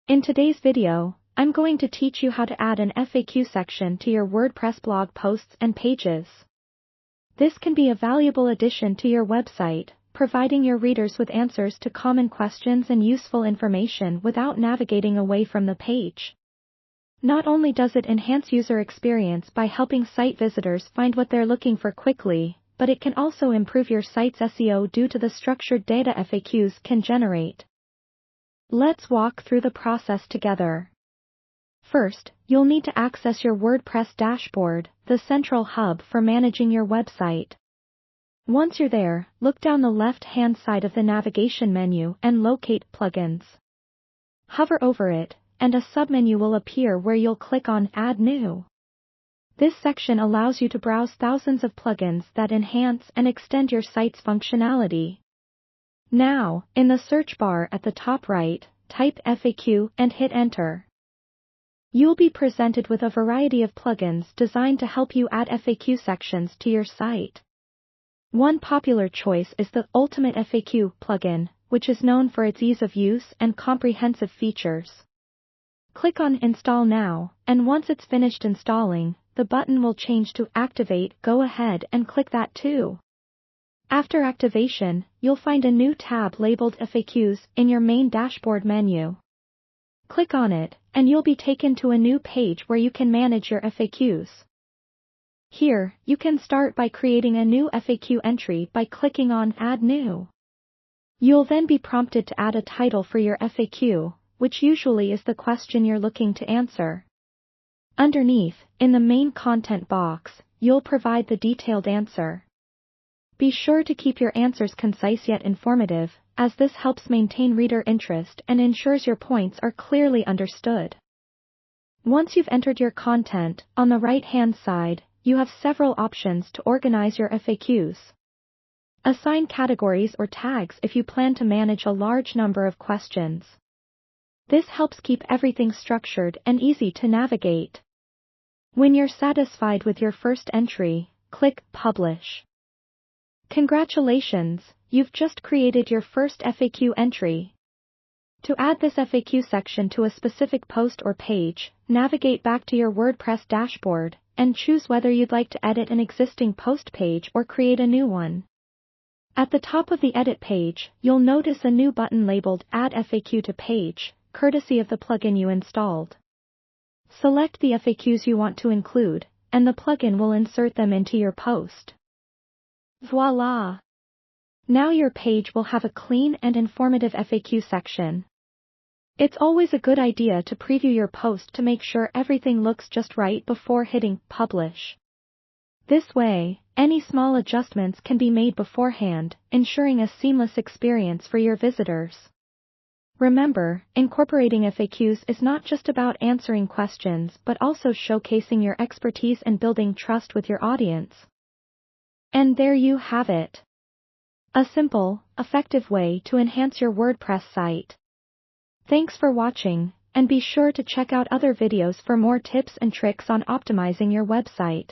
In today's video, I'm going to teach you how to add an FAQ section to your WordPress blog posts and pages. This can be a valuable addition to your website, providing your readers with answers to common questions and useful information without navigating away from the page. Not only does it enhance user experience by helping site visitors find what they're looking for quickly, but it can also improve your site's SEO due to the structured data FAQs can generate. Let's walk through the process together. First, you'll need to access your WordPress dashboard, the central hub for managing your website. Once you're there, look down the left-hand side of the navigation menu and locate Plugins. Hover over it, and a submenu will appear where you'll click on Add New. This section allows you to browse thousands of plugins that enhance and extend your site's functionality. Now, in the search bar at the top right, type FAQ and hit Enter. You'll be presented with a variety of plugins designed to help you add FAQ sections to your site. One popular choice is the Ultimate FAQ plugin, which is known for its ease of use and comprehensive features. Click on Install Now, and once it's finished installing, the button will change to Activate. Go ahead and click that too. After activation, you'll find a new tab labeled FAQs in your main dashboard menu. Click on it, and you'll be taken to a new page where you can manage your FAQs. Here, you can start by creating a new FAQ entry by clicking on Add New. You'll then be prompted to add a title for your FAQ, which usually is the question you're looking to answer. Underneath, in the main content box, you'll provide the detailed answer. Be sure to keep your answers concise yet informative, as this helps maintain reader interest and ensures your points are clearly understood. Once you've entered your content, on the right-hand side, you have several options to organize your FAQs. Assign categories or tags if you plan to manage a large number of questions. This helps keep everything structured and easy to navigate. When you're satisfied with your first entry, click Publish. Congratulations, you've just created your first FAQ entry. To add this FAQ section to a specific post or page, navigate back to your WordPress dashboard, and choose whether you'd like to edit an existing post page or create a new one. At the top of the edit page, you'll notice a new button labeled Add FAQ to Page, courtesy of the plugin you installed. Select the FAQs you want to include, and the plugin will insert them into your post. Voila! Now your page will have a clean and informative FAQ section. It's always a good idea to preview your post to make sure everything looks just right before hitting Publish. This way, any small adjustments can be made beforehand, ensuring a seamless experience for your visitors. Remember, incorporating FAQs is not just about answering questions but also showcasing your expertise and building trust with your audience. And there you have it. A simple, effective way to enhance your WordPress site. Thanks for watching, and be sure to check out other videos for more tips and tricks on optimizing your website.